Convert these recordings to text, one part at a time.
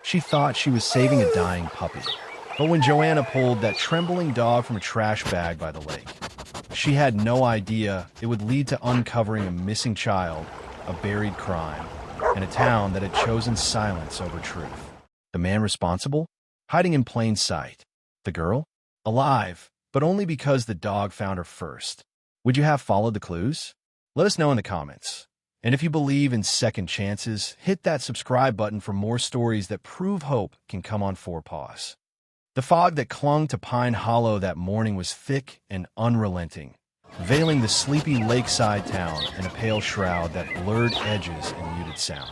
She thought she was saving a dying puppy. But when Joanna pulled that trembling dog from a trash bag by the lake, she had no idea it would lead to uncovering a missing child, a buried crime, and a town that had chosen silence over truth. The man responsible? Hiding in plain sight. The girl? Alive, but only because the dog found her first. Would you have followed the clues? Let us know in the comments. And if you believe in second chances, hit that subscribe button for more stories that prove hope can come on four paws. The fog that clung to Pine Hollow that morning was thick and unrelenting, veiling the sleepy lakeside town in a pale shroud that blurred edges and muted sound.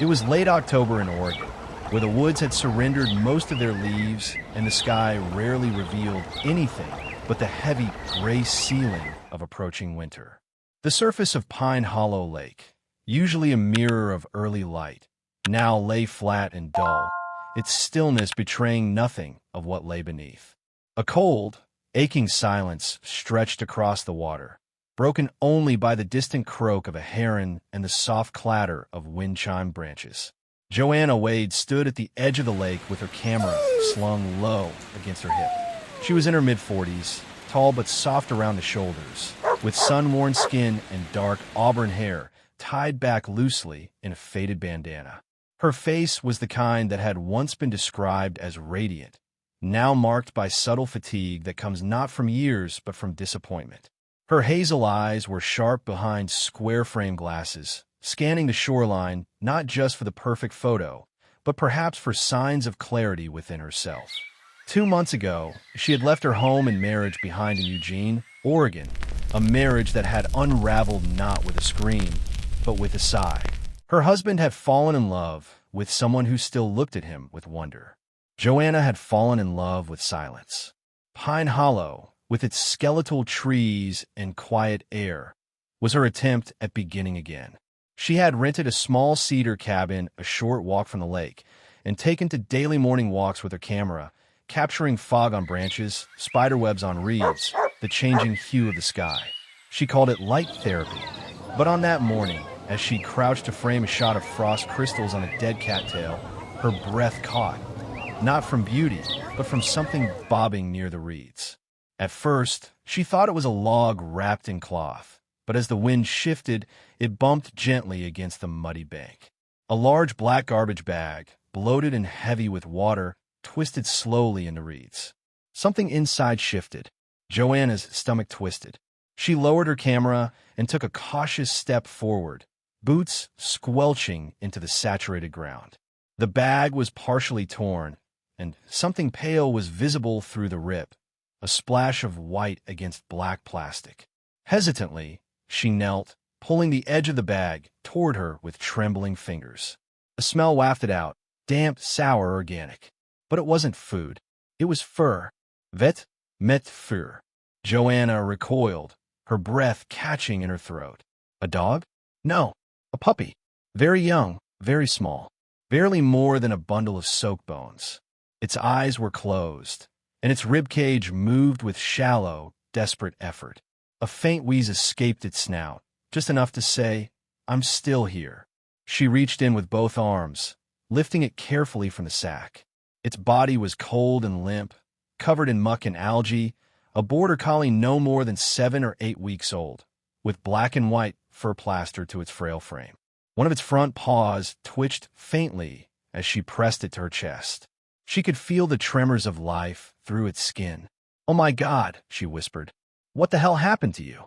It was late October in Oregon, where the woods had surrendered most of their leaves and the sky rarely revealed anything but the heavy gray ceiling of approaching winter. The surface of Pine Hollow Lake, usually a mirror of early light, now lay flat and dull, its stillness betraying nothing of what lay beneath. A cold, aching silence stretched across the water, broken only by the distant croak of a heron and the soft clatter of wind-chime branches. Joanna Wade stood at the edge of the lake with her camera slung low against her hip. She was in her mid-40s, tall but soft around the shoulders, with sun-worn skin and dark auburn hair tied back loosely in a faded bandana. Her face was the kind that had once been described as radiant, now marked by subtle fatigue that comes not from years but from disappointment. Her hazel eyes were sharp behind square-frame glasses, scanning the shoreline not just for the perfect photo, but perhaps for signs of clarity within herself. 2 months ago, she had left her home and marriage behind in Eugene, Oregon, a marriage that had unraveled not with a scream, but with a sigh. Her husband had fallen in love with someone who still looked at him with wonder. Joanna had fallen in love with silence. Pine Hollow, with its skeletal trees and quiet air, was her attempt at beginning again. She had rented a small cedar cabin a short walk from the lake and taken to daily morning walks with her camera, capturing fog on branches, spiderwebs on reeds, the changing hue of the sky. She called it light therapy. But on that morning, as she crouched to frame a shot of frost crystals on a dead cattail, her breath caught, not from beauty, but from something bobbing near the reeds. At first, she thought it was a log wrapped in cloth, but as the wind shifted, it bumped gently against the muddy bank. A large black garbage bag, bloated and heavy with water, twisted slowly in the reeds. Something inside shifted. Joanna's stomach twisted. She lowered her camera and took a cautious step forward, boots squelching into the saturated ground. The bag was partially torn, and something pale was visible through the rip, a splash of white against black plastic. Hesitantly, she knelt, pulling the edge of the bag toward her with trembling fingers. A smell wafted out, damp, sour, organic. But it wasn't food. It was fur. Vet met fur. Joanna recoiled, her breath catching in her throat. A dog? No, a puppy. Very young, very small, barely more than a bundle of soaked bones. Its eyes were closed, and its ribcage moved with shallow, desperate effort. A faint wheeze escaped its snout, just enough to say, "I'm still here." She reached in with both arms, lifting it carefully from the sack. Its body was cold and limp, covered in muck and algae, a border collie no more than 7 or 8 weeks old, with black and white fur plaster to its frail frame. One of its front paws twitched faintly as she pressed it to her chest. She could feel the tremors of life through its skin. "Oh my God," she whispered. "What the hell happened to you?"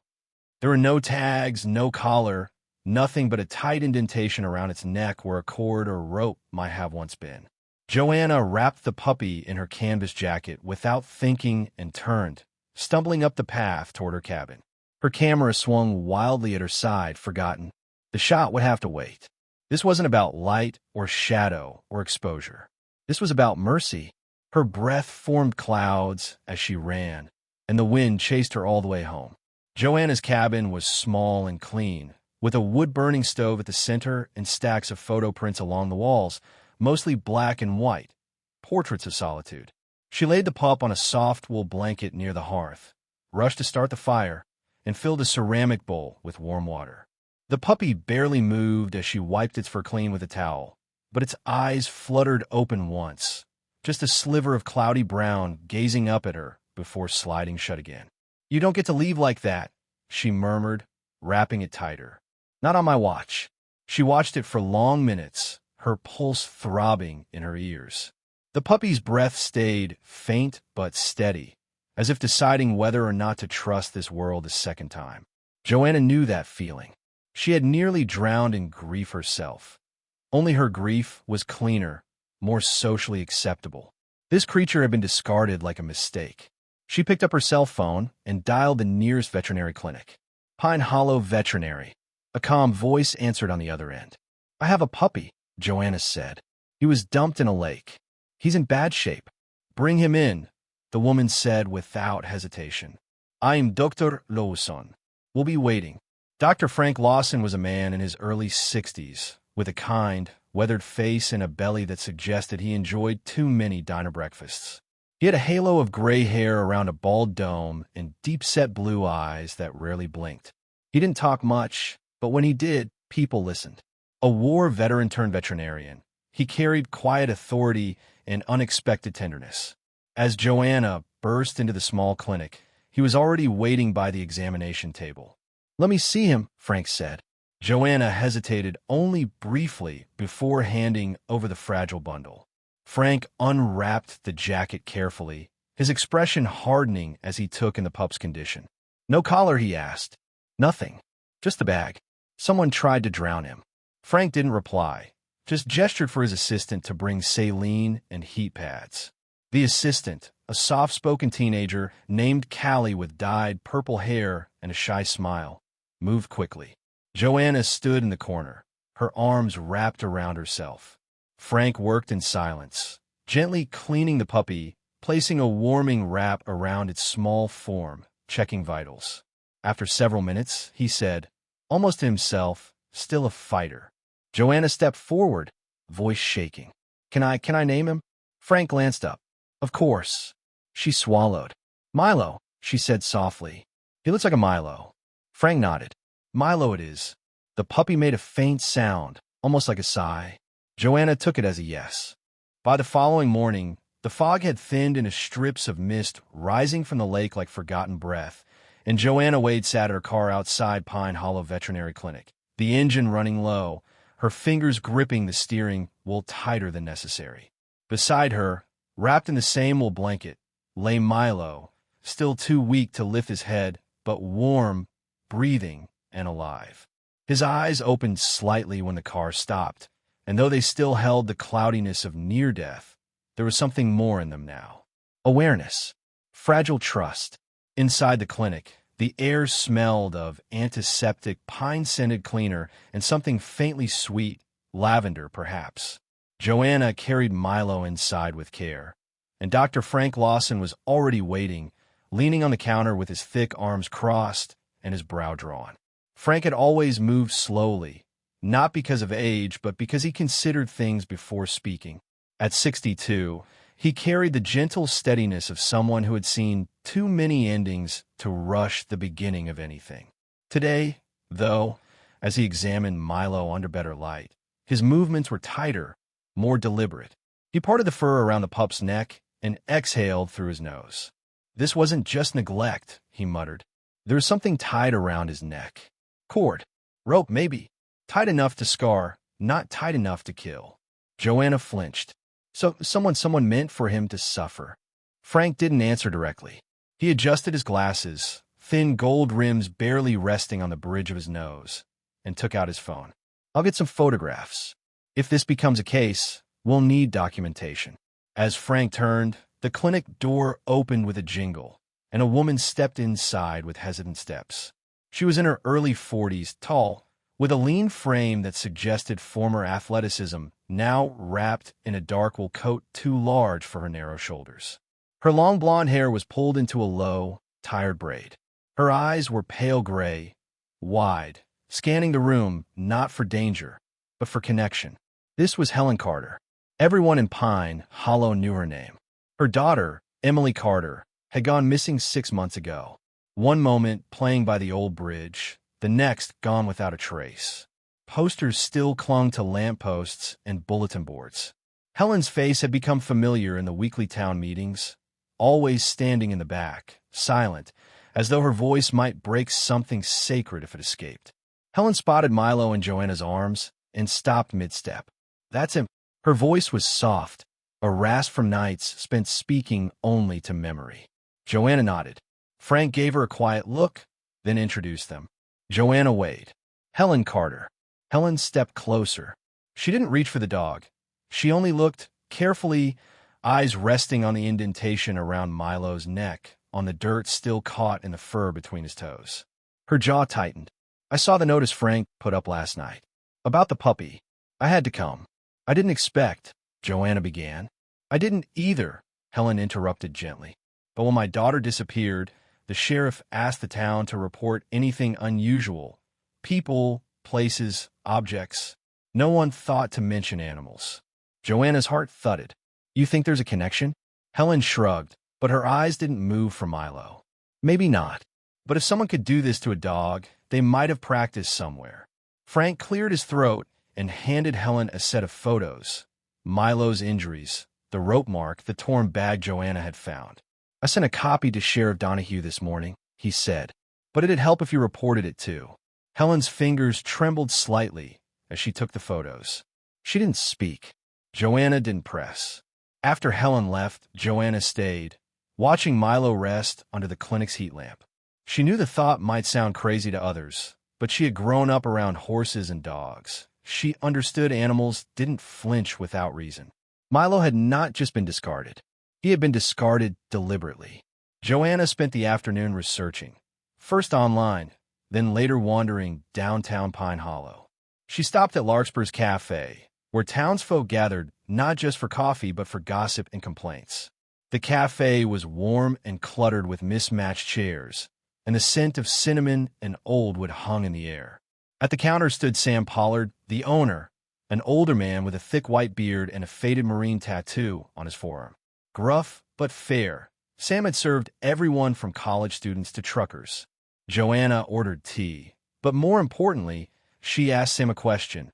There were no tags, no collar, nothing but a tight indentation around its neck where a cord or rope might have once been. Joanna wrapped the puppy in her canvas jacket without thinking and turned, stumbling up the path toward her cabin. Her camera swung wildly at her side, forgotten. The shot would have to wait. This wasn't about light or shadow or exposure. This was about mercy. Her breath formed clouds as she ran, and the wind chased her all the way home. Joanna's cabin was small and clean, with a wood-burning stove at the center and stacks of photo prints along the walls, mostly black and white, portraits of solitude. She laid the pup on a soft wool blanket near the hearth, rushed to start the fire, and filled a ceramic bowl with warm water. The puppy barely moved as she wiped its fur clean with a towel, but its eyes fluttered open once, just a sliver of cloudy brown gazing up at her before sliding shut again. "You don't get to leave like that," she murmured, wrapping it tighter. "Not on my watch." She watched it for long minutes, her pulse throbbing in her ears. The puppy's breath stayed faint but steady, as if deciding whether or not to trust this world a second time. Joanna knew that feeling. She had nearly drowned in grief herself. Only her grief was cleaner, more socially acceptable. This creature had been discarded like a mistake. She picked up her cell phone and dialed the nearest veterinary clinic. Pine Hollow Veterinary. A calm voice answered on the other end. "I have a puppy," Joanna said. "He was dumped in a lake. He's in bad shape. Bring him in," the woman said without hesitation. "I'm Dr. Lawson. We'll be waiting." Dr. Frank Lawson was a man in his early 60s, with a kind, weathered face and a belly that suggested he enjoyed too many diner breakfasts. He had a halo of gray hair around a bald dome and deep-set blue eyes that rarely blinked. He didn't talk much, but when he did, people listened. A war veteran turned veterinarian, he carried quiet authority and unexpected tenderness. As Joanna burst into the small clinic, he was already waiting by the examination table. "Let me see him," Frank said. Joanna hesitated only briefly before handing over the fragile bundle. Frank unwrapped the jacket carefully, his expression hardening as he took in the pup's condition. "No collar?" he asked. "Nothing. Just the bag. Someone tried to drown him." Frank didn't reply, just gestured for his assistant to bring saline and heat pads. The assistant, a soft-spoken teenager named Callie with dyed purple hair and a shy smile, moved quickly. Joanna stood in the corner, her arms wrapped around herself. Frank worked in silence, gently cleaning the puppy, placing a warming wrap around its small form, checking vitals. After several minutes, he said, almost to himself, still a fighter. Joanna stepped forward, voice shaking. Can I name him?" Frank glanced up. "Of course." She swallowed. "Milo," she said softly. "He looks like a Milo." Frank nodded. "Milo it is." The puppy made a faint sound, almost like a sigh. Joanna took it as a yes. By the following morning, the fog had thinned into strips of mist rising from the lake like forgotten breath, and Joanna Wade sat her car outside Pine Hollow Veterinary Clinic, the engine running low, her fingers gripping the steering wheel tighter than necessary. Beside her, wrapped in the same wool blanket, lay Milo, still too weak to lift his head, but warm, breathing, and alive. His eyes opened slightly when the car stopped, and though they still held the cloudiness of near death, there was something more in them now. Awareness. Fragile trust. Inside the clinic, the air smelled of antiseptic, pine-scented cleaner and something faintly sweet, lavender perhaps. Joanna carried Milo inside with care, and Dr. Frank Lawson was already waiting, leaning on the counter with his thick arms crossed and his brow drawn. Frank had always moved slowly, not because of age, but because he considered things before speaking. At 62, he carried the gentle steadiness of someone who had seen too many endings to rush the beginning of anything. Today, though, as he examined Milo under better light, his movements were tighter, more deliberate. He parted the fur around the pup's neck and exhaled through his nose. This wasn't just neglect, he muttered. There was something tied around his neck. Cord. Rope, maybe. Tight enough to scar, not tight enough to kill. Joanna flinched. So someone meant for him to suffer. Frank didn't answer directly. He adjusted his glasses, thin gold rims barely resting on the bridge of his nose, and took out his phone. "I'll get some photographs. If this becomes a case, we'll need documentation." As Frank turned, the clinic door opened with a jingle, and a woman stepped inside with hesitant steps. She was in her early 40s, tall, with a lean frame that suggested former athleticism, now wrapped in a dark wool coat too large for her narrow shoulders. Her long blonde hair was pulled into a low, tired braid. Her eyes were pale gray, wide, scanning the room not for danger, but for connection. This was Helen Carter. Everyone in Pine Hollow knew her name. Her daughter, Emily Carter, had gone missing 6 months ago. One moment playing by the old bridge, the next gone without a trace. Posters still clung to lampposts and bulletin boards. Helen's face had become familiar in the weekly town meetings, always standing in the back, silent, as though her voice might break something sacred if it escaped. Helen spotted Milo in Joanna's arms and stopped mid-step. "That's him." Her voice was soft, a rasp from nights spent speaking only to memory. Joanna nodded. Frank gave her a quiet look, then introduced them. Joanna Wade. Helen Carter. Helen stepped closer. She didn't reach for the dog. She only looked carefully, eyes resting on the indentation around Milo's neck, on the dirt still caught in the fur between his toes. Her jaw tightened. "I saw the notice Frank put up last night. About the puppy. I had to come." "I didn't expect," Joanna began. "I didn't either," Helen interrupted gently. "But when my daughter disappeared, the sheriff asked the town to report anything unusual. People, places, objects. No one thought to mention animals." Joanna's heart thudded. "You think there's a connection?" Helen shrugged, but her eyes didn't move from Milo. "Maybe not. But if someone could do this to a dog, they might have practiced somewhere." Frank cleared his throat and handed Helen a set of photos. Milo's injuries, the rope mark, the torn bag Joanna had found. "I sent a copy to Sheriff Donahue this morning," he said. "But it'd help if you reported it too." Helen's fingers trembled slightly as she took the photos. She didn't speak. Joanna didn't press. After Helen left, Joanna stayed, watching Milo rest under the clinic's heat lamp. She knew the thought might sound crazy to others, but she had grown up around horses and dogs. She understood animals didn't flinch without reason. Milo had not just been discarded. He had been discarded deliberately. Joanna spent the afternoon researching, first online, then later wandering downtown Pine Hollow. She stopped at Larkspur's Cafe, where townsfolk gathered not just for coffee but for gossip and complaints. The cafe was warm and cluttered with mismatched chairs, and the scent of cinnamon and old wood hung in the air. At the counter stood Sam Pollard, the owner, an older man with a thick white beard and a faded marine tattoo on his forearm. Gruff but fair, Sam had served everyone from college students to truckers. Joanna ordered tea, but more importantly, she asked Sam a question.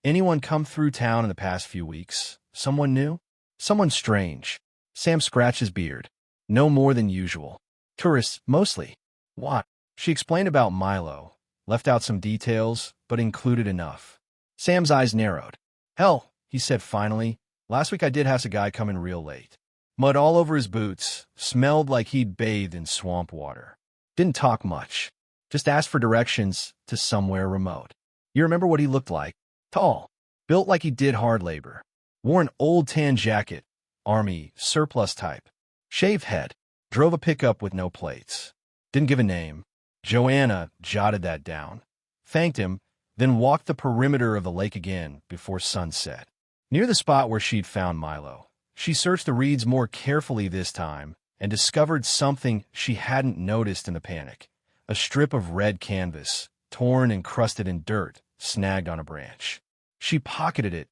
"Anyone come through town in the past few weeks? Someone new? Someone strange?" Sam scratched his beard. "No more than usual. Tourists, mostly." "What?" She explained about Milo, left out some details, but included enough. Sam's eyes narrowed. "Hell," he said finally, "last week I did have a guy come in real late. Mud all over his boots, smelled like he'd bathed in swamp water. Didn't talk much, just asked for directions to somewhere remote. You remember what he looked like? Tall, built like he did hard labor. Wore an old tan jacket, army, surplus type. Shaved head, drove a pickup with no plates. Didn't give a name." Joanna jotted that down, thanked him, then walked the perimeter of the lake again before sunset. Near the spot where she'd found Milo, she searched the reeds more carefully this time and discovered something she hadn't noticed in the panic. A strip of red canvas, torn and crusted in dirt, snagged on a branch. She pocketed it,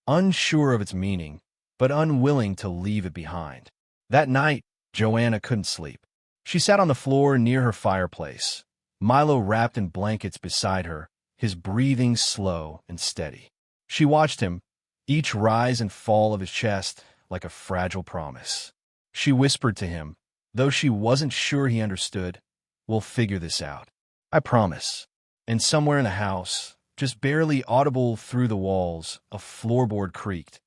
unsure of its meaning, but unwilling to leave it behind. That night, Joanna couldn't sleep. She sat on the floor near her fireplace, Milo wrapped in blankets beside her, his breathing slow and steady. She watched him, each rise and fall of his chest like a fragile promise. She whispered to him, though she wasn't sure he understood, "We'll figure this out. I promise." And somewhere in the house, just barely audible through the walls, a floorboard creaked.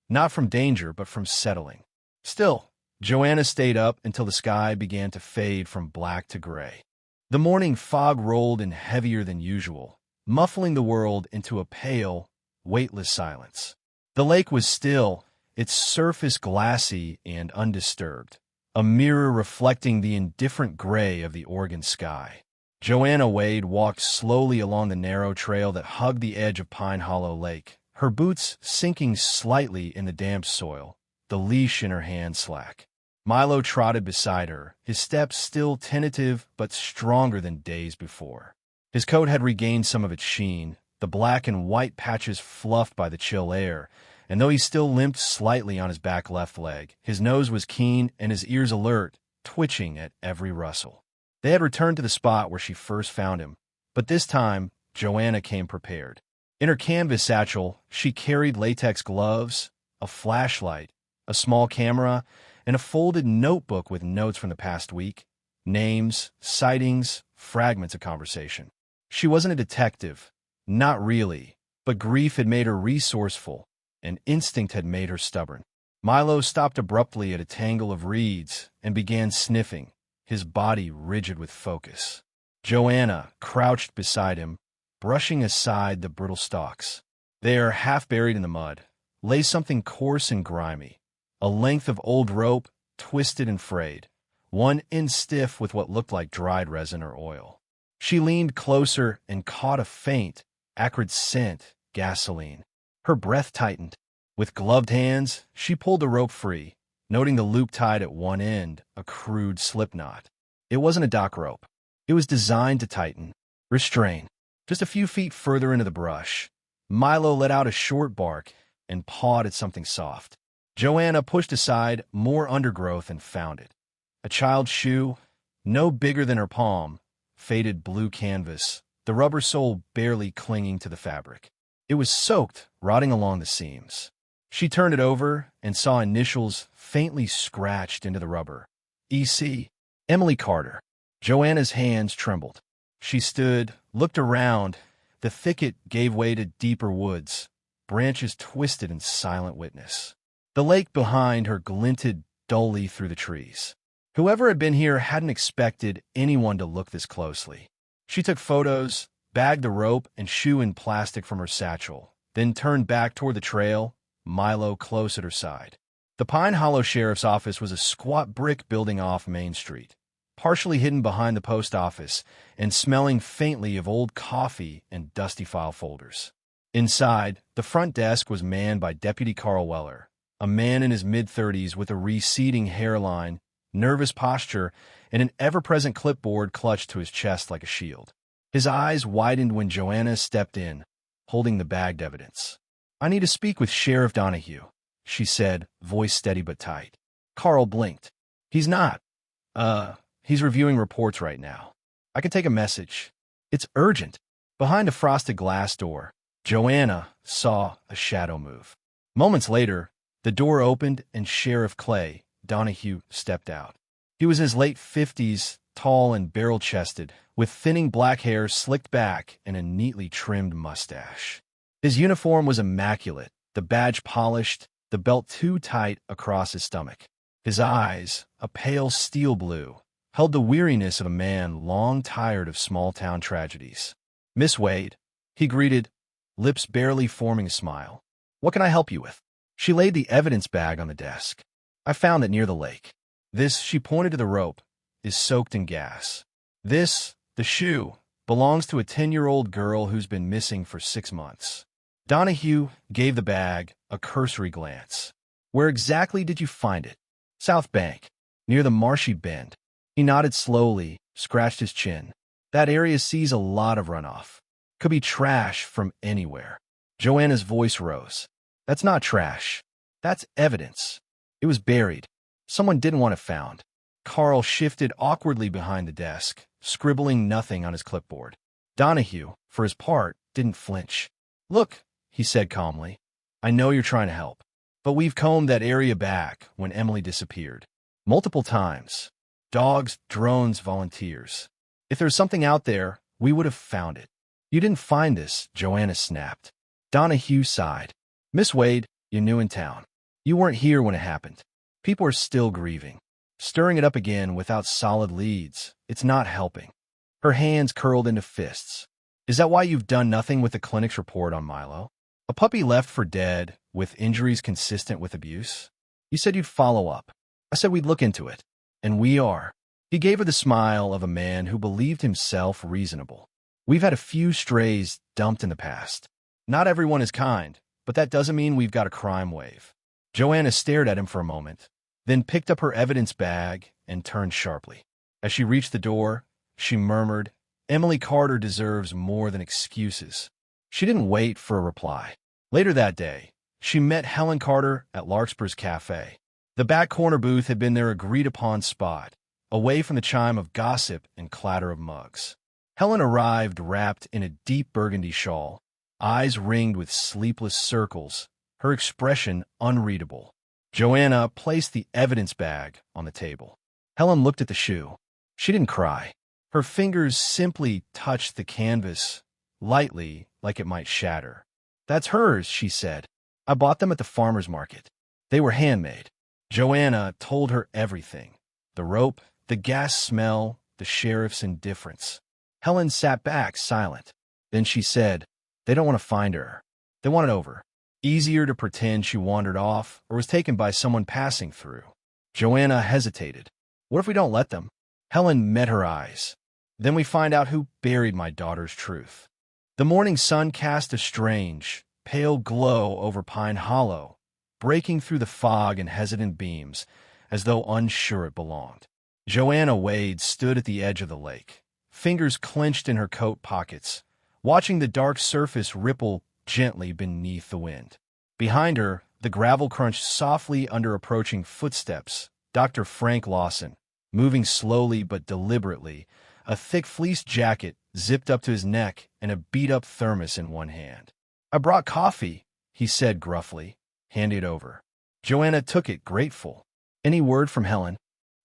Not from danger, but from settling. Still, Joanna stayed up until the sky began to fade from black to gray. The morning fog rolled in heavier than usual, muffling the world into a pale, weightless silence. The lake was still, its surface glassy and undisturbed, a mirror reflecting the indifferent gray of the Oregon sky. Joanna Wade walked slowly along the narrow trail that hugged the edge of Pine Hollow Lake, her boots sinking slightly in the damp soil, the leash in her hand slack. Milo trotted beside her, his steps still tentative but stronger than days before. His coat had regained some of its sheen, the black and white patches fluffed by the chill air, and though he still limped slightly on his back left leg, his nose was keen and his ears alert, twitching at every rustle. They had returned to the spot where she first found him, but this time Joanna came prepared. In her canvas satchel, she carried latex gloves, a flashlight, a small camera, and a folded notebook with notes from the past week, names, sightings, fragments of conversation. She wasn't a detective, not really, but grief had made her resourceful, and instinct had made her stubborn. Milo stopped abruptly at a tangle of reeds and began sniffing, his body rigid with focus. Joanna crouched beside him, brushing aside the brittle stalks. There, half buried in the mud, lay something coarse and grimy, a length of old rope, twisted and frayed, one end stiff with what looked like dried resin or oil. She leaned closer and caught a faint, acrid scent, gasoline. Her breath tightened. With gloved hands, she pulled the rope free, noting the loop tied at one end, a crude slip knot. It wasn't a dock rope. It was designed to tighten, restrain. Just a few feet further into the brush, Milo let out a short bark and pawed at something soft. Joanna pushed aside more undergrowth and found it. A child's shoe, no bigger than her palm, faded blue canvas, the rubber sole barely clinging to the fabric. It was soaked, rotting along the seams. She turned it over and saw initials faintly scratched into the rubber. E.C. Emily Carter. Joanna's hands trembled. She stood, looked around. The thicket gave way to deeper woods, branches twisted in silent witness. The lake behind her glinted dully through the trees. Whoever had been here hadn't expected anyone to look this closely. She took photos, bagged the rope and shoe in plastic from her satchel, then turned back toward the trail, Milo close at her side. The Pine Hollow Sheriff's Office was a squat brick building off Main Street, partially hidden behind the post office and smelling faintly of old coffee and dusty file folders. Inside, the front desk was manned by Deputy Carl Weller, a man in his mid-30s with a receding hairline, nervous posture, and an ever-present clipboard clutched to his chest like a shield. His eyes widened when Joanna stepped in, holding the bagged evidence. "I need to speak with Sheriff Donahue," she said, voice steady but tight. Carl blinked. "He's not. He's reviewing reports right now. I can take a message. It's urgent." Behind a frosted glass door, Joanna saw a shadow move. Moments later, the door opened and Sheriff Clay Donahue stepped out. He was in his late 50s, tall and barrel-chested, with thinning black hair slicked back and a neatly trimmed mustache. His uniform was immaculate, the badge polished, the belt too tight across his stomach. His eyes, a pale steel blue, held the weariness of a man long tired of small-town tragedies. "Miss Wade," he greeted, lips barely forming a smile. "What can I help you with?" She laid the evidence bag on the desk. "I found it near the lake. This," she pointed to the rope, "is soaked in gas. This, the shoe, belongs to a 10-year-old girl who's been missing for 6 months." Donahue gave the bag a cursory glance. "Where exactly did you find it?" "South Bank, near the marshy bend." He nodded slowly, scratched his chin. "That area sees a lot of runoff. Could be trash from anywhere." Joanna's voice rose. "That's not trash. That's evidence. It was buried. Someone didn't want it found." Carl shifted awkwardly behind the desk, scribbling nothing on his clipboard. Donahue, for his part, didn't flinch. "Look," he said calmly, "I know you're trying to help, but we've combed that area back when Emily disappeared. Multiple times. Dogs, drones, volunteers. If there's something out there, we would have found it." "You didn't find this," Joanna snapped. Donahue sighed. "Miss Wade, you're new in town. You weren't here when it happened. People are still grieving. Stirring it up again without solid leads, it's not helping." Her hands curled into fists. "Is that why you've done nothing with the clinic's report on Milo? A puppy left for dead with injuries consistent with abuse? You said you'd follow up. I said we'd look into it. And we are." He gave her the smile of a man who believed himself reasonable. "We've had a few strays dumped in the past. Not everyone is kind, but that doesn't mean we've got a crime wave." Joanna stared at him for a moment, then picked up her evidence bag and turned sharply. As she reached the door, she murmured, "Emily Carter deserves more than excuses." She didn't wait for a reply. Later that day, she met Helen Carter at Larkspur's Cafe. The back corner booth had been their agreed-upon spot, away from the chime of gossip and clatter of mugs. Helen arrived wrapped in a deep burgundy shawl, eyes ringed with sleepless circles, her expression unreadable. Joanna placed the evidence bag on the table. Helen looked at the shoe. She didn't cry. Her fingers simply touched the canvas, lightly, like it might shatter. "That's hers," she said. "I bought them at the farmer's market. They were handmade." Joanna told her everything. The rope, the gas smell, the sheriff's indifference. Helen sat back, silent. Then she said, "They don't want to find her. They want it over." Easier to pretend she wandered off or was taken by someone passing through. Joanna hesitated. "What if we don't let them?" Helen met her eyes. "Then we find out who buried my daughter's truth." The morning sun cast a strange, pale glow over Pine Hollow, breaking through the fog in hesitant beams, as though unsure it belonged. Joanna Wade stood at the edge of the lake, fingers clenched in her coat pockets, watching the dark surface ripple gently beneath the wind. Behind her, the gravel crunched softly under approaching footsteps. Dr. Frank Lawson, moving slowly but deliberately, a thick fleece jacket zipped up to his neck and a beat-up thermos in one hand. "I brought coffee," he said gruffly, handing it over. Joanna took it, grateful. "Any word from Helen?"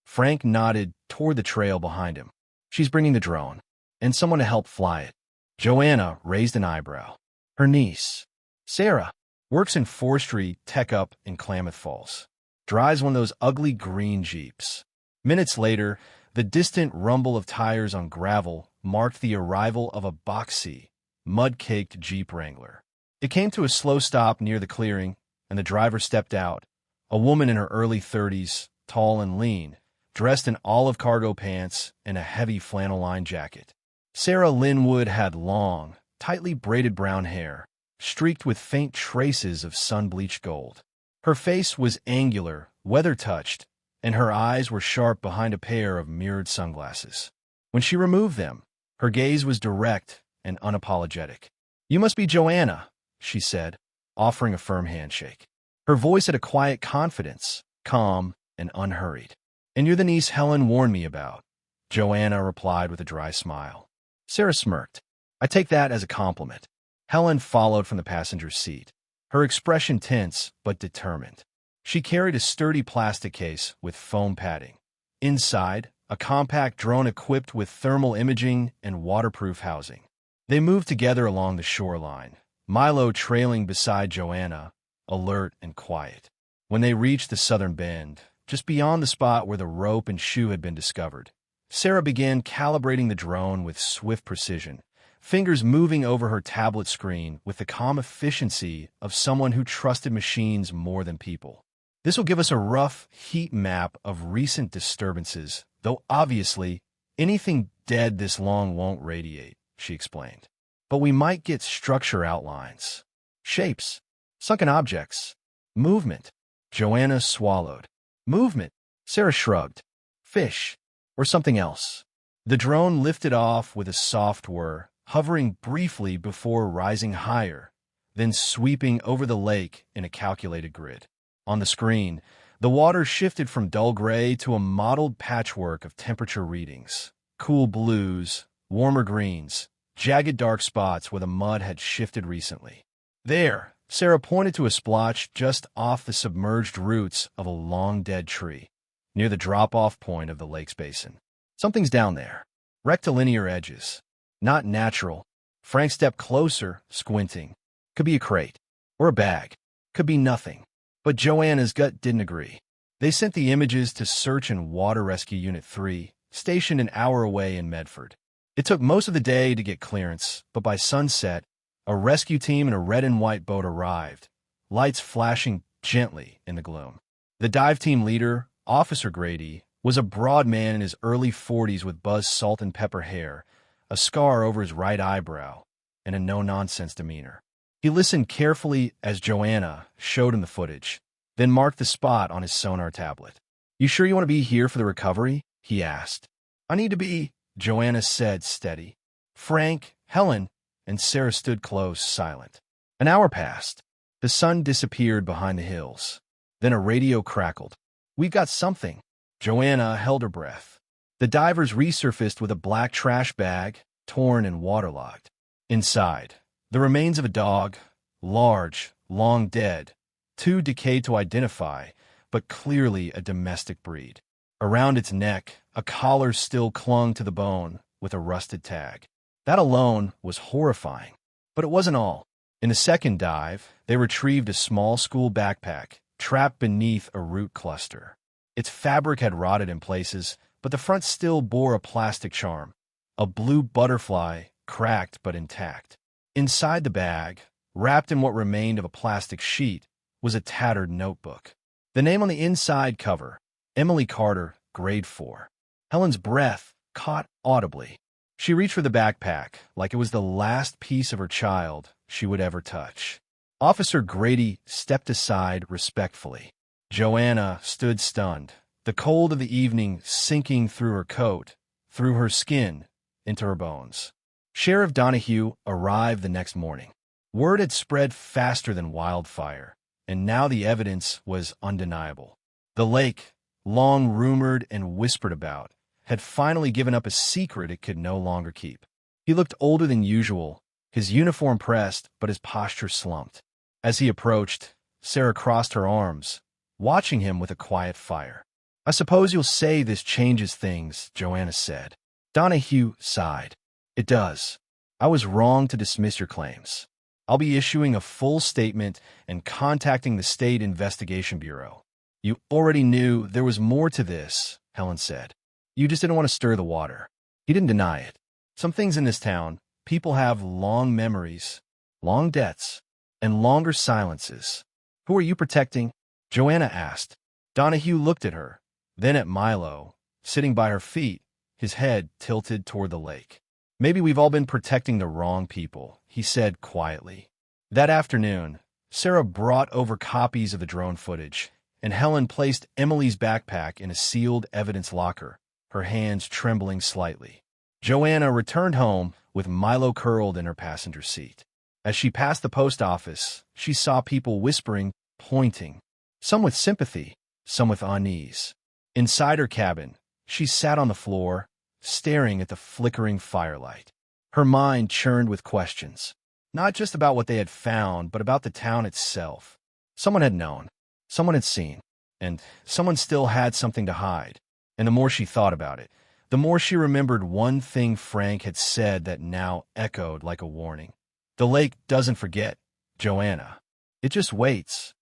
Frank nodded toward the trail behind him. "She's bringing the drone, and someone to help fly it." Joanna raised an eyebrow. Her niece, Sarah, works in forestry tech up in Klamath Falls. Drives one of those ugly green Jeeps. Minutes later, the distant rumble of tires on gravel marked the arrival of a boxy, mud-caked Jeep Wrangler. It came to a slow stop near the clearing, and the driver stepped out, a woman in her early 30s, tall and lean, dressed in olive cargo pants and a heavy flannel-lined jacket. Sarah Linwood had long, tightly braided brown hair, streaked with faint traces of sun-bleached gold. Her face was angular, weather-touched, and her eyes were sharp behind a pair of mirrored sunglasses. When she removed them, her gaze was direct and unapologetic. "You must be Joanna," she said, offering a firm handshake. Her voice had a quiet confidence, calm and unhurried. "And you're the niece Helen warned me about," Joanna replied with a dry smile. Sarah smirked. "I take that as a compliment." Helen followed from the passenger seat, her expression tense but determined. She carried a sturdy plastic case with foam padding. Inside, a compact drone equipped with thermal imaging and waterproof housing. They moved together along the shoreline, Milo trailing beside Joanna, alert and quiet. When they reached the southern bend, just beyond the spot where the rope and shoe had been discovered, Sarah began calibrating the drone with swift precision, fingers moving over her tablet screen with the calm efficiency of someone who trusted machines more than people. "This will give us a rough heat map of recent disturbances, though obviously anything dead this long won't radiate," she explained. "But we might get structure outlines, shapes, sunken objects, movement." Joanna swallowed. "Movement," Sarah shrugged. "Fish, or something else." The drone lifted off with a soft whir, hovering briefly before rising higher, then sweeping over the lake in a calculated grid. On the screen, the water shifted from dull gray to a mottled patchwork of temperature readings. Cool blues, warmer greens, jagged dark spots where the mud had shifted recently. "There," Sarah pointed to a splotch just off the submerged roots of a long-dead tree, near the drop-off point of the lake's basin. "Something's down there. Rectilinear edges. Not natural." Frank stepped closer, squinting. "Could be a crate. Or a bag. Could be nothing." But Joanna's gut didn't agree. They sent the images to Search and Water Rescue Unit 3, stationed an hour away in Medford. It took most of the day to get clearance, but by sunset, a rescue team in a red and white boat arrived, lights flashing gently in the gloom. The dive team leader, Officer Grady, was a broad man in his early 40s with buzzed salt and pepper hair, a scar over his right eyebrow, and a no-nonsense demeanor. He listened carefully as Joanna showed him the footage, then marked the spot on his sonar tablet. "You sure you want to be here for the recovery?" he asked. "I need to be," Joanna said, steady. Frank, Helen, and Sarah stood close, silent. An hour passed. The sun disappeared behind the hills. Then a radio crackled. "We've got something." Joanna held her breath. The divers resurfaced with a black trash bag, torn and waterlogged. Inside, The remains of a dog, large, long dead, too decayed to identify, but clearly a domestic breed. Around its neck, a collar still clung to the bone with a rusted tag. That alone was horrifying. But it wasn't all. In the second dive, they retrieved a small school backpack trapped beneath a root cluster. Its fabric had rotted in places, but the front still bore a plastic charm. A blue butterfly, cracked but intact. Inside the bag, wrapped in what remained of a plastic sheet, was a tattered notebook. The name on the inside cover, Emily Carter, grade 4. Helen's breath caught audibly. She reached for the backpack like it was the last piece of her child she would ever touch. Officer Grady stepped aside respectfully. Joanna stood stunned, the cold of the evening sinking through her coat, through her skin, into her bones. Sheriff Donahue arrived the next morning. Word had spread faster than wildfire, and now the evidence was undeniable. The lake, long rumored and whispered about, had finally given up a secret it could no longer keep. He looked older than usual, his uniform pressed, but his posture slumped. As he approached, Sarah crossed her arms, watching him with a quiet fire. "I suppose you'll say this changes things," Joanna said. Donahue sighed. "It does. I was wrong to dismiss your claims. I'll be issuing a full statement and contacting the State Investigation Bureau." "You already knew there was more to this," Helen said. "You just didn't want to stir the water." He didn't deny it. Some things in this town, people have long memories, long debts, and longer silences. "Who are you protecting?" Joanna asked. Donahue looked at her, then at Milo, sitting by her feet, his head tilted toward the lake. "Maybe we've all been protecting the wrong people," he said quietly. That afternoon, Sarah brought over copies of the drone footage, and Helen placed Emily's backpack in a sealed evidence locker, her hands trembling slightly. Joanna returned home with Milo curled in her passenger seat. As she passed the post office, she saw people whispering, pointing, some with sympathy, some with unease. Inside her cabin, she sat on the floor, staring at the flickering firelight. Her mind churned with questions, not just about what they had found, but about the town itself. Someone had known, someone had seen, and someone still had something to hide. And the more she thought about it, the more she remembered one thing Frank had said that now echoed like a warning. The lake doesn't forget, Joanna. It just waits.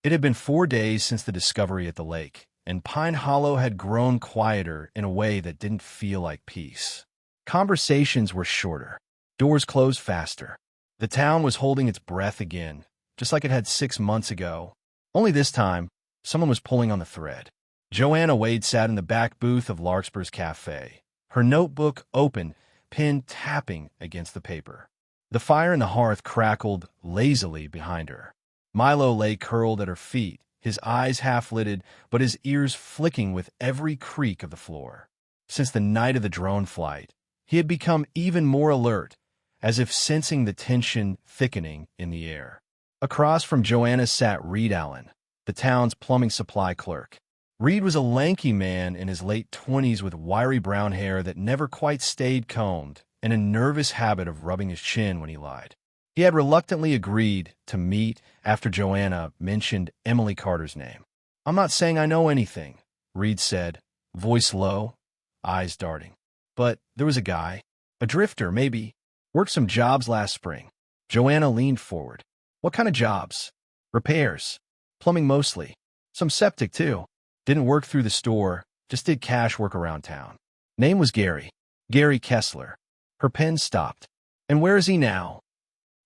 It had been 4 days since the discovery at the lake, and Pine Hollow had grown quieter in a way that didn't feel like peace. Conversations were shorter. Doors closed faster. The town was holding its breath again, just like it had 6 months ago. Only this time, someone was pulling on the thread. Joanna Wade sat in the back booth of Larkspur's Cafe, her notebook open, pen tapping against the paper. The fire in the hearth crackled lazily behind her. Milo lay curled at her feet, his eyes half-lidded, but his ears flicking with every creak of the floor. Since the night of the drone flight, he had become even more alert, as if sensing the tension thickening in the air. Across from Joanna sat Reed Allen, the town's plumbing supply clerk. Reed was a lanky man in his late 20s with wiry brown hair that never quite stayed combed and a nervous habit of rubbing his chin when he lied. He had reluctantly agreed to meet after Joanna mentioned Emily Carter's name. "I'm not saying I know anything," Reed said, voice low, eyes darting. "But there was a guy, a drifter maybe, worked some jobs last spring." Joanna leaned forward. "What kind of jobs?" "Repairs. Plumbing mostly. Some septic, too. Didn't work through the store, just did cash work around town. Name was Gary. Gary Kessler." Her pen stopped. "And where is he now?"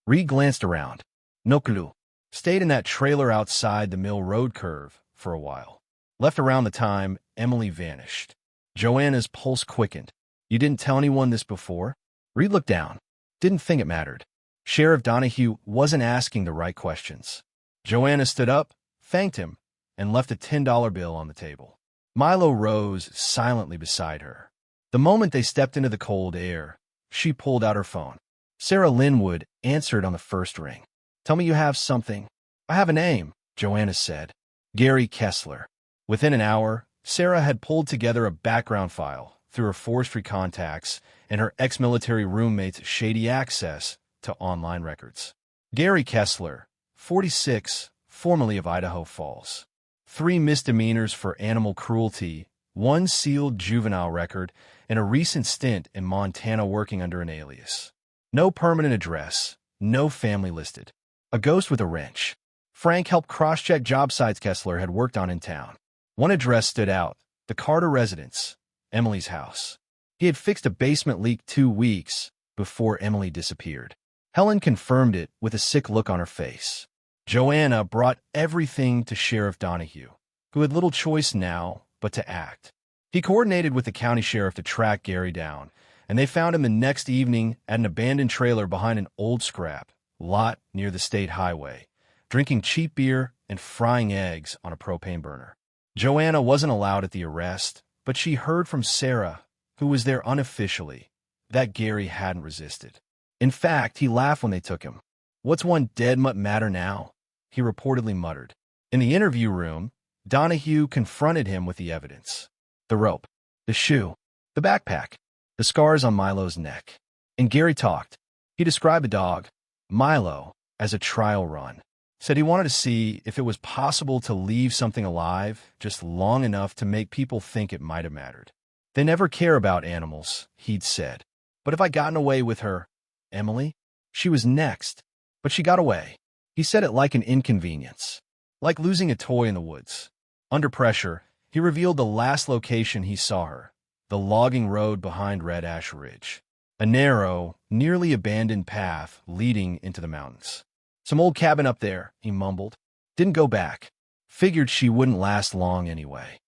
Reed glanced around. "No clue. Stayed in that trailer outside the mill road curve for a while. Left around the time Emily vanished." Joanna's pulse quickened. "You didn't tell anyone this before?" Reed looked down. Didn't think it mattered. Sheriff Donahue wasn't asking the right questions. Joanna stood up, thanked him, and left a $10 bill on the table. Milo rose silently beside her. The moment they stepped into the cold air, she pulled out her phone. Sarah Linwood answered on the first ring. "Tell me you have something." "I have a name," Joanna said. "Gary Kessler." Within an hour, Sarah had pulled together a background file through her forestry contacts and her ex-military roommate's shady access to online records. Gary Kessler, 46, formerly of Idaho Falls. 3 misdemeanors for animal cruelty, 1 sealed juvenile record, and a recent stint in Montana working under an alias. No permanent address, no family listed. A ghost with a wrench. Frank helped cross-check job sites Kessler had worked on in town. One address stood out, the Carter residence, Emily's house. He had fixed a basement leak 2 weeks before Emily disappeared. Helen confirmed it with a sick look on her face. Joanna brought everything to Sheriff Donahue, who had little choice now but to act. He coordinated with the county sheriff to track Gary down, and they found him the next evening at an abandoned trailer behind an old scrap lot near the state highway, drinking cheap beer and frying eggs on a propane burner. Joanna wasn't allowed at the arrest, but she heard from Sarah, who was there unofficially, that Gary hadn't resisted. In fact, he laughed when they took him. "What's one dead mutt matter now?" he reportedly muttered. In the interview room, Donahue confronted him with the evidence. The rope, the shoe, the backpack, the scars on Milo's neck. And Gary talked. He described the dog, Milo, as a trial run. Said he wanted to see if it was possible to leave something alive just long enough to make people think it might have mattered. "They never care about animals," he'd said. "But if I gotten away with her, Emily, she was next. But she got away." He said it like an inconvenience, like losing a toy in the woods. Under pressure, he revealed the last location he saw her, the logging road behind Red Ash Ridge, a narrow, nearly abandoned path leading into the mountains. "Some old cabin up there," he mumbled. "Didn't go back. Figured she wouldn't last long anyway."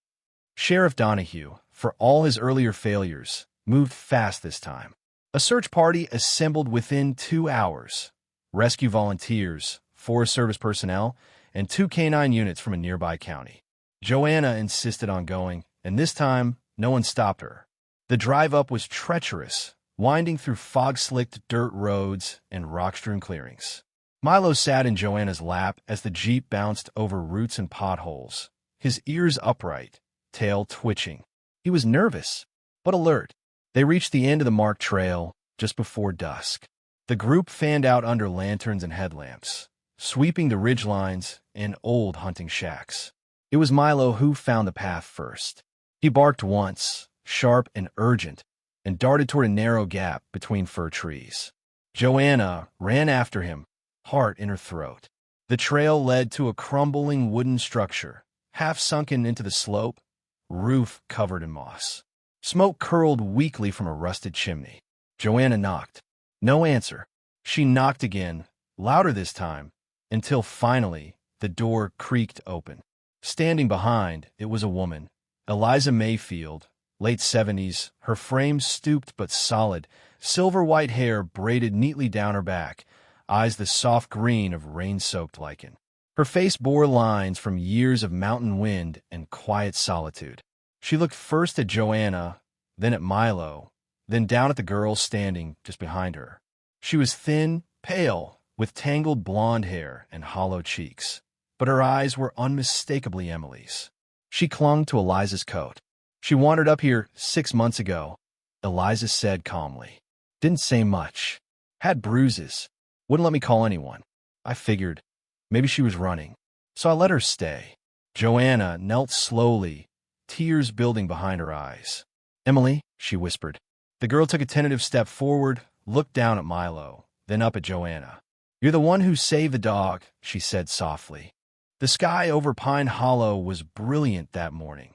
Sheriff Donahue, for all his earlier failures, moved fast this time. A search party assembled within 2 hours. Rescue volunteers, Forest Service personnel, and 2 canine units from a nearby county. Joanna insisted on going, and this time, no one stopped her. The drive up was treacherous, winding through fog-slicked dirt roads and rock-strewn clearings. Milo sat in Joanna's lap as the Jeep bounced over roots and potholes, his ears upright, tail twitching. He was nervous, but alert. They reached the end of the marked trail just before dusk. The group fanned out under lanterns and headlamps, sweeping the ridgelines and old hunting shacks. It was Milo who found the path first. He barked once, sharp and urgent, and darted toward a narrow gap between fir trees. Joanna ran after him, heart in her throat. The trail led to a crumbling wooden structure, half sunken into the slope, roof covered in moss. Smoke curled weakly from a rusted chimney. Joanna knocked. No answer. She knocked again, louder this time, until finally the door creaked open. Standing behind, it was a woman, Eliza Mayfield, late 70s, her frame stooped but solid, silver-white hair braided neatly down her back, eyes the soft green of rain-soaked lichen. Her face bore lines from years of mountain wind and quiet solitude. She looked first at Joanna, then at Milo, then down at the girl standing just behind her. She was thin, pale, with tangled blonde hair and hollow cheeks, but her eyes were unmistakably Emily's. She clung to Eliza's coat. "She wandered up here 6 months ago," Eliza said calmly. "Didn't say much. Had bruises. Wouldn't let me call anyone. I figured maybe she was running, so I let her stay." Joanna knelt slowly, tears building behind her eyes. "Emily," she whispered. The girl took a tentative step forward, looked down at Milo, then up at Joanna. "You're the one who saved the dog," she said softly. The sky over Pine Hollow was brilliant that morning,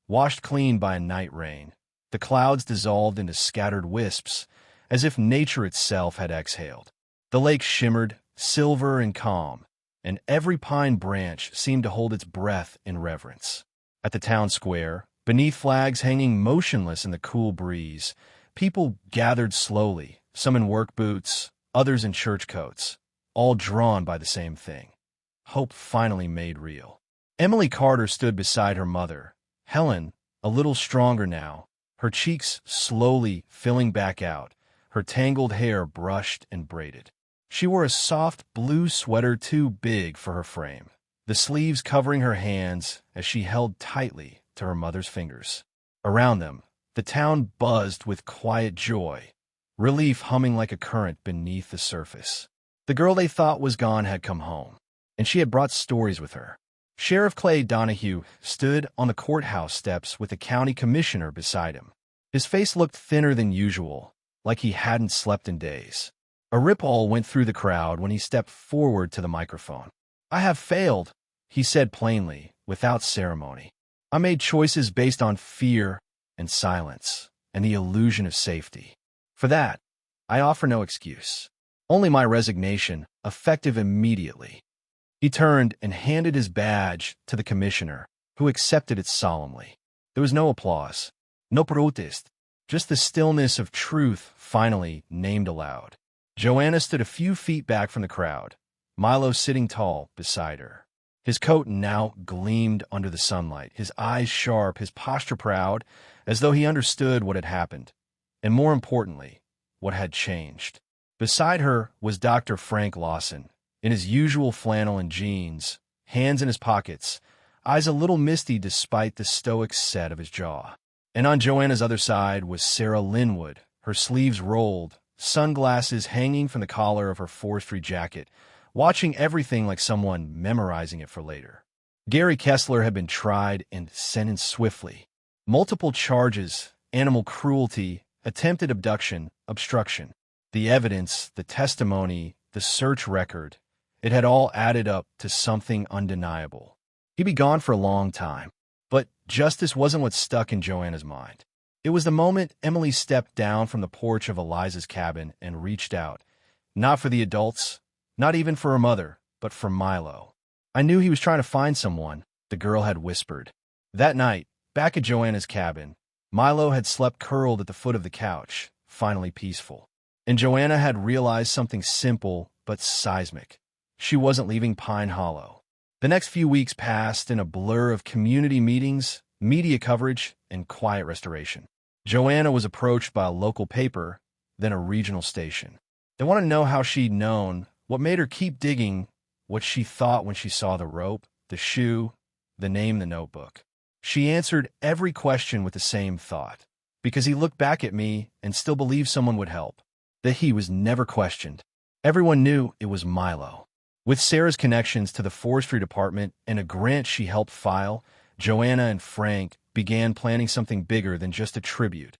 washed clean by a night rain. The clouds dissolved into scattered wisps, as if nature itself had exhaled. The lake shimmered, silver and calm, and every pine branch seemed to hold its breath in reverence. At the town square, beneath flags hanging motionless in the cool breeze, people gathered slowly, some in work boots, others in church coats, all drawn by the same thing. Hope finally made real. Emily Carter stood beside her mother, Helen, a little stronger now, her cheeks slowly filling back out, her tangled hair brushed and braided. She wore a soft blue sweater too big for her frame, the sleeves covering her hands as she held tightly to her mother's fingers. Around them, the town buzzed with quiet joy, relief humming like a current beneath the surface. The girl they thought was gone had come home, and she had brought stories with her. Sheriff Clay Donahue stood on the courthouse steps with the county commissioner beside him. His face looked thinner than usual, like he hadn't slept in days. A ripple went through the crowd when he stepped forward to the microphone. "I have failed," he said plainly, without ceremony. "I made choices based on fear and silence and the illusion of safety. For that, I offer no excuse. Only my resignation, effective immediately." He turned and handed his badge to the commissioner, who accepted it solemnly. There was no applause, no protest, just the stillness of truth finally named aloud. Joanna stood a few feet back from the crowd, Milo sitting tall beside her. His coat now gleamed under the sunlight, his eyes sharp, his posture proud, as though he understood what had happened, and more importantly, what had changed. Beside her was Dr. Frank Lawson, in his usual flannel and jeans, hands in his pockets, eyes a little misty despite the stoic set of his jaw. And on Joanna's other side was Sarah Linwood, her sleeves rolled, sunglasses hanging from the collar of her forestry jacket, watching everything like someone memorizing it for later. Gary Kessler had been tried and sentenced swiftly. Multiple charges, animal cruelty, attempted abduction, obstruction. The evidence, the testimony, the search record, it had all added up to something undeniable. He'd be gone for a long time, but justice wasn't what stuck in Joanna's mind. It was the moment Emily stepped down from the porch of Eliza's cabin and reached out, not for the adults, not even for her mother, but for Milo. "I knew he was trying to find someone," the girl had whispered. That night, back at Joanna's cabin, Milo had slept curled at the foot of the couch, finally peaceful. And Joanna had realized something simple but seismic. She wasn't leaving Pine Hollow. The next few weeks passed in a blur of community meetings, media coverage, and quiet restoration. Joanna was approached by a local paper, then a regional station. They wanted to know how she'd known, what made her keep digging, what she thought when she saw the rope, the shoe, the name, the notebook. She answered every question with the same thought. Because he looked back at me and still believed someone would help. That he was never questioned. Everyone knew it was Milo. With Sarah's connections to the forestry department and a grant she helped file, Joanna and Frank began planning something bigger than just a tribute,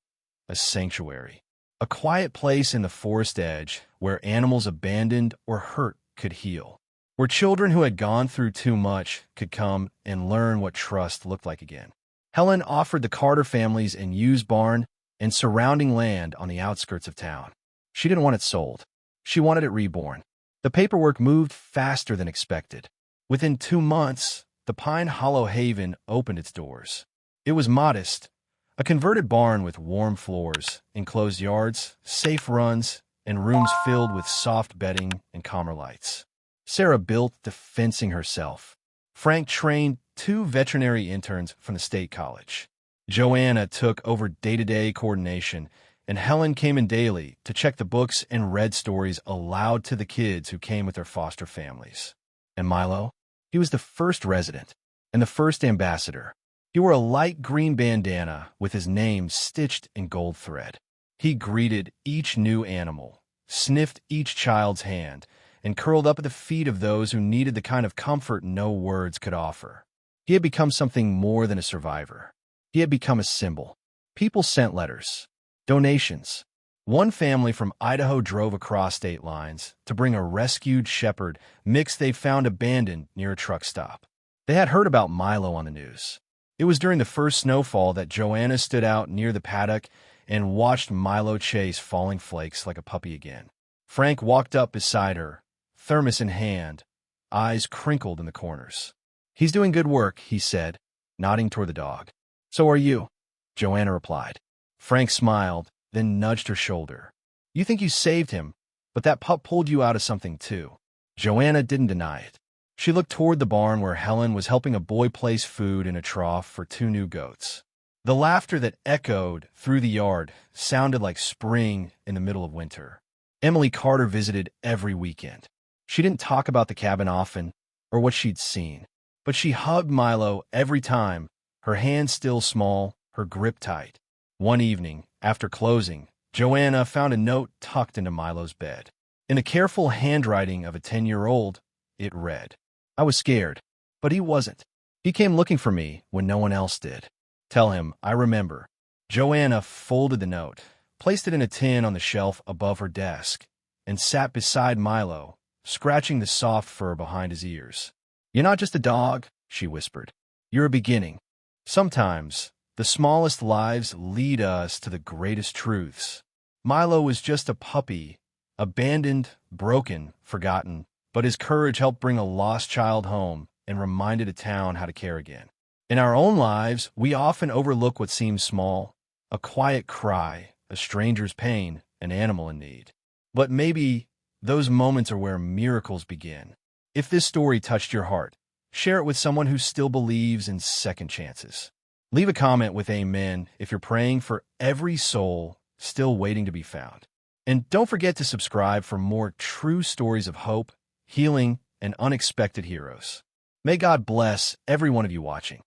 a sanctuary. A quiet place in the forest edge where animals abandoned or hurt could heal. Where children who had gone through too much could come and learn what trust looked like again. Helen offered the Carter families an used barn and surrounding land on the outskirts of town. She didn't want it sold. She wanted it reborn. The paperwork moved faster than expected. Within 2 months, the Pine Hollow Haven opened its doors. It was modest, a converted barn with warm floors, enclosed yards, safe runs, and rooms filled with soft bedding and calmer lights. Sarah built the fencing herself. Frank trained 2 veterinary interns from the state college. Joanna took over day-to-day coordination, and Helen came in daily to check the books and read stories aloud to the kids who came with their foster families. And Milo? He was the first resident and the first ambassador. He wore a light green bandana with his name stitched in gold thread. He greeted each new animal, sniffed each child's hand, and curled up at the feet of those who needed the kind of comfort no words could offer. He had become something more than a survivor. He had become a symbol. People sent letters, donations. One family from Idaho drove across state lines to bring a rescued shepherd mix they found abandoned near a truck stop. They had heard about Milo on the news. It was during the first snowfall that Joanna stood out near the paddock and watched Milo chase falling flakes like a puppy again. Frank walked up beside her, thermos in hand, eyes crinkled in the corners. "He's doing good work," he said, nodding toward the dog. "So are you," Joanna replied. Frank smiled, then nudged her shoulder. "You think you saved him, but that pup pulled you out of something too." Joanna didn't deny it. She looked toward the barn where Helen was helping a boy place food in a trough for 2 new goats. The laughter that echoed through the yard sounded like spring in the middle of winter. Emily Carter visited every weekend. She didn't talk about the cabin often or what she'd seen, but she hugged Milo every time, her hands still small, her grip tight. One evening, after closing, Joanna found a note tucked into Milo's bed. In the careful handwriting of a 10-year-old, it read, "I was scared, but he wasn't. He came looking for me when no one else did. Tell him I remember." Joanna folded the note, placed it in a tin on the shelf above her desk, and sat beside Milo, scratching the soft fur behind his ears. "You're not just a dog," she whispered. "You're a beginning. Sometimes, the smallest lives lead us to the greatest truths." Milo was just a puppy, abandoned, broken, forgotten, but his courage helped bring a lost child home and reminded a town how to care again. In our own lives, we often overlook what seems small: a quiet cry, a stranger's pain, an animal in need. But maybe those moments are where miracles begin. If this story touched your heart, share it with someone who still believes in second chances. Leave a comment with amen if you're praying for every soul still waiting to be found. And don't forget to subscribe for more true stories of hope, healing, and unexpected heroes. May God bless every one of you watching.